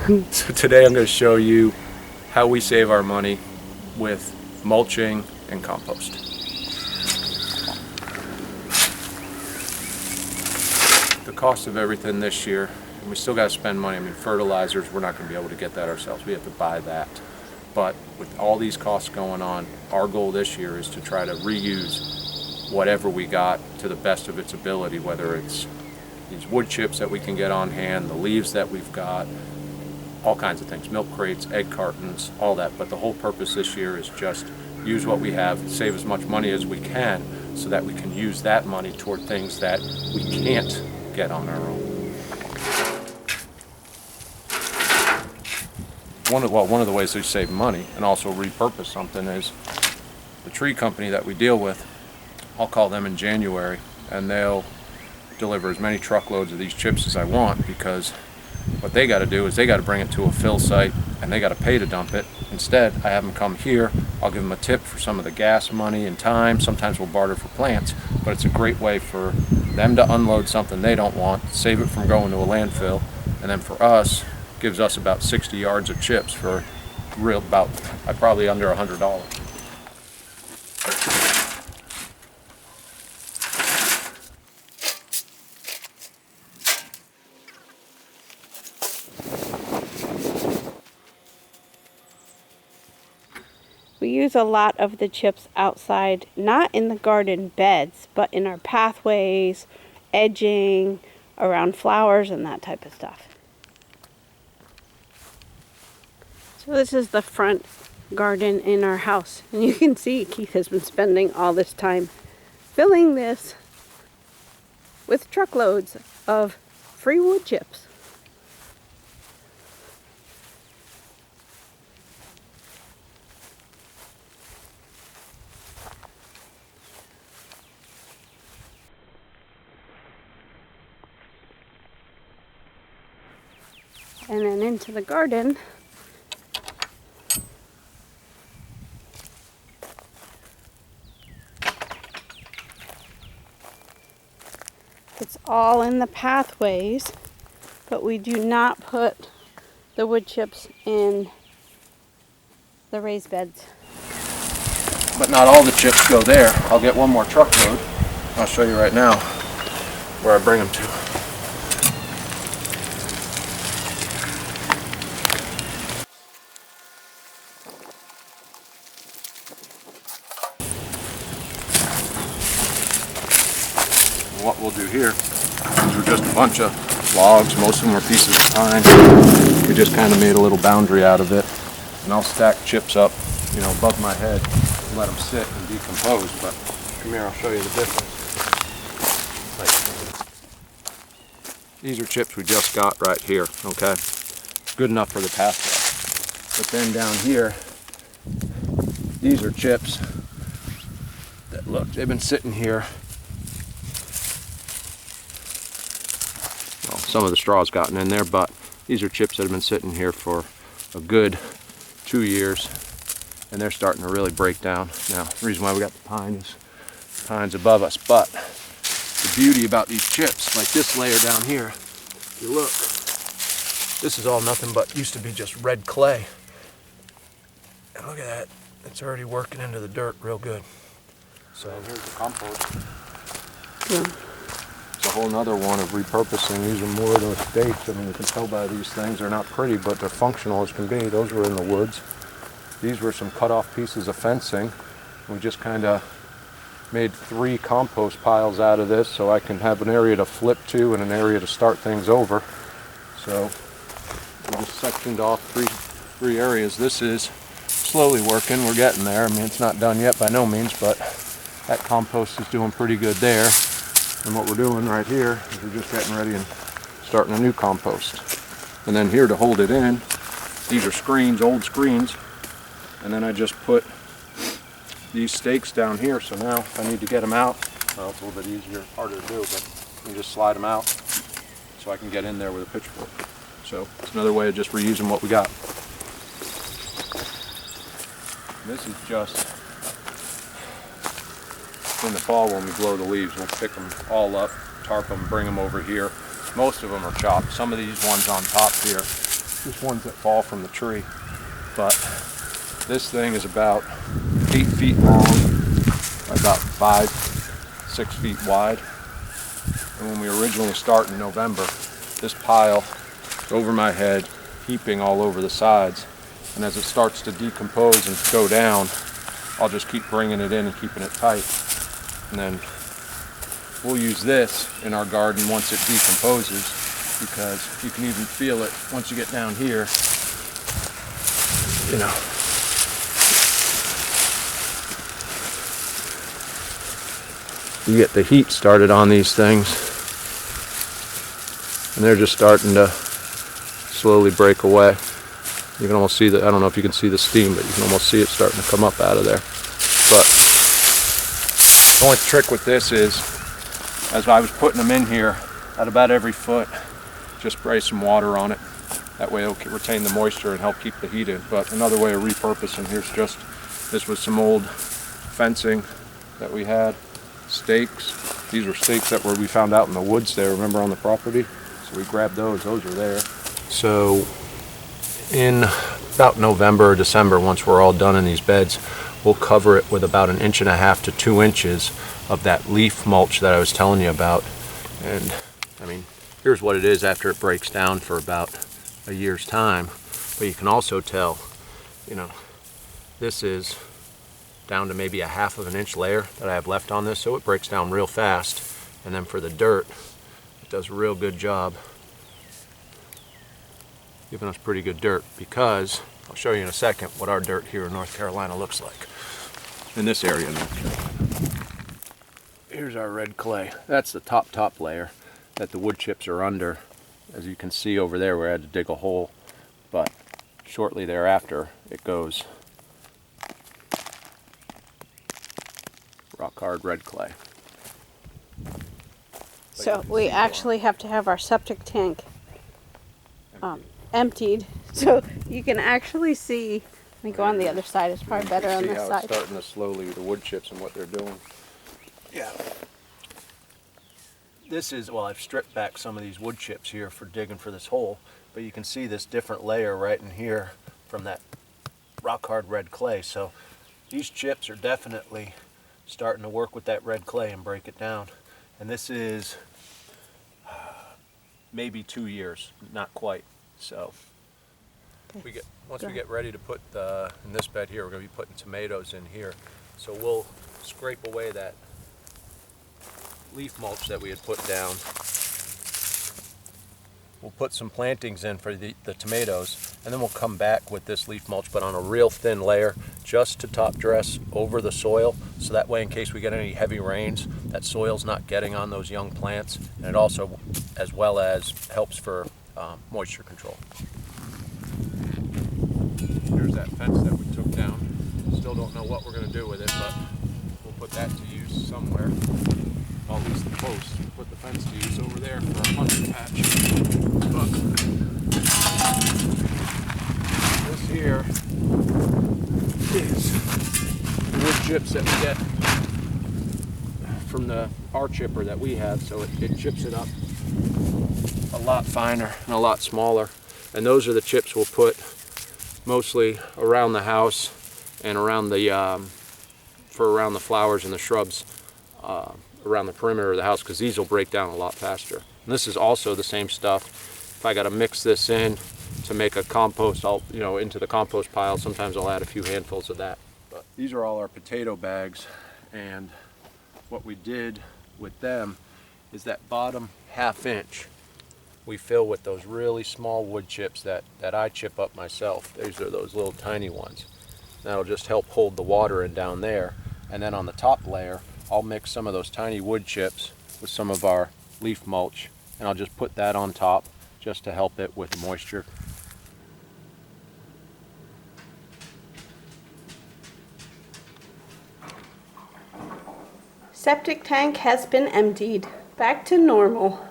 So today I'm going to show you how we save our money with mulching and compost. The cost of everything this year, and we still got to spend money. I mean, fertilizers, we're not going to be able to get that ourselves. We have to buy that. But with all these costs going on, our goal this year is to try to reuse whatever we got to the best of its ability, whether it's these wood chips that we can get on hand, the leaves that we've got, all kinds of things, milk crates, egg cartons, all that. But the whole purpose this year is just use what we have, save as much money as we can, so that we can use that money toward things that we can't get on our own. One of the ways we save money and also repurpose something is the tree company that we deal with. I'll call them in January and they'll deliver as many truckloads of these chips as I want, because what they got to do is they got to bring it to a fill site and they got to pay to dump it. Instead, I have them come here. I'll give them a tip for some of the gas money and time. Sometimes we'll barter for plants, but it's a great way for them to unload something they don't want, save it from going to a landfill, and then for us, gives us about 60 yards of chips for probably under $100. We use a lot of the chips outside, not in the garden beds, but in our pathways, edging, around flowers and that type of stuff. So this is the front garden in our house. And you can see Keith has been spending all this time filling this with truckloads of free wood chips. And then into the garden, it's all in the pathways, but we do not put the wood chips in the raised beds. But not all the chips go there. I'll get one more truckload. I'll show you right now where I bring them to. What we'll do here is we're just a bunch of logs, most of them are pieces of pine. We just kind of made a little boundary out of it, and I'll stack chips up, above my head and let them sit and decompose. But come here, I'll show you the difference. These are chips we just got right here, okay? Good enough for the pathway. But then down here, these are chips that, look, they've been sitting here. Some of the straw's gotten in there, but these are chips that have been sitting here for a good 2 years, and they're starting to really break down. Now, the reason why we got the pine is the pine's above us, but the beauty about these chips, like this layer down here, if you look, this is all nothing but used to be just red clay. And look at that, it's already working into the dirt real good. So here's the compost. Yeah. A whole nother one of repurposing, using more of those stakes. I mean, you can tell by these things, they're not pretty, but they're functional as can be. Those were in the woods. These were some cut off pieces of fencing. We just kind of made 3 compost piles out of this so I can have an area to flip to and an area to start things over. So we just sectioned off three areas. This is slowly working, we're getting there. I mean, it's not done yet by no means, but that compost is doing pretty good there. And what we're doing right here is we're just getting ready and starting a new compost. And then here to hold it in, these are screens, old screens. And then I just put these stakes down here. So now if I need to get them out, well, it's a little bit easier, harder to do, but you just slide them out so I can get in there with a pitchfork. So it's another way of just reusing what we got. This is just in the fall when we blow the leaves. We'll pick them all up, tarp them, bring them over here. Most of them are chopped. Some of these ones on top here just ones that fall from the tree. But this thing is about 8 feet long, about 5-6 feet wide. And when we originally start in November, this pile is over my head, heaping all over the sides. And as it starts to decompose and go down, I'll just keep bringing it in and keeping it tight. And then we'll use this in our garden once it decomposes, because you can even feel it once you get down here, you know. You get the heat started on these things, and they're just starting to slowly break away. You can almost see the, I don't know if you can see the steam, but you can almost see it starting to come up out of there. But the only trick with this is, as I was putting them in here, at about every foot, just spray some water on it. That way it'll retain the moisture and help keep the heat in. But another way of repurposing, here's just, this was some old fencing that we had, stakes. These were stakes that we found out in the woods there, remember, on the property? So we grabbed those are there. So in about November or December, once we're all done in these beds, we'll cover it with about 1.5 to 2 inches of that leaf mulch that I was telling you about. And I mean, here's what it is after it breaks down for about a year's time. But you can also tell, you know, this is down to maybe 1/2 inch layer that I have left on this, so it breaks down real fast. And then for the dirt, it does a real good job giving us pretty good dirt, because I'll show you in a second what our dirt here in North Carolina looks like. In this area in North Carolina. Here's our red clay. That's the top layer that the wood chips are under. As you can see over there, we had to dig a hole, but shortly thereafter it goes rock hard red clay. So we actually have to have our septic tank emptied, so you can actually see. Let me go on the other side. It's probably better on this side. It's starting to slowly, the wood chips and what they're doing. Yeah. This is, well, I've stripped back some of these wood chips here for digging for this hole, but you can see this different layer right in here from that rock hard red clay. So these chips are definitely starting to work with that red clay and break it down. And this is maybe 2 years, not quite. So once we get ready to put in this bed here, we're going to be putting tomatoes in here. So we'll scrape away that leaf mulch that we had put down. We'll put some plantings in for the tomatoes, and then we'll come back with this leaf mulch, but on a real thin layer, just to top dress over the soil, so that way in case we get any heavy rains, that soil's not getting on those young plants, and it also, as well as, helps for moisture control. Here's that fence that we took down. Still don't know what we're going to do with it, but we'll put that to use somewhere. Well, at least the post. We'll put the fence to use over there for our pumpkin patch. But this here is the wood chips that we get from our chipper that we have, so it chips it up a lot finer and a lot smaller. And those are the chips we'll put mostly around the house and around the around the flowers and the shrubs around the perimeter of the house, because these will break down a lot faster. And this is also the same stuff. If I got to mix this in to make a compost, into the compost pile, sometimes I'll add a few handfuls of that. But these are all our potato bags, and what we did with them is that bottom 1/2 inch we fill with those really small wood chips that I chip up myself. These are those little tiny ones. That'll just help hold the water in down there. And then on the top layer, I'll mix some of those tiny wood chips with some of our leaf mulch, and I'll just put that on top just to help it with moisture. Septic tank has been emptied. Back to normal.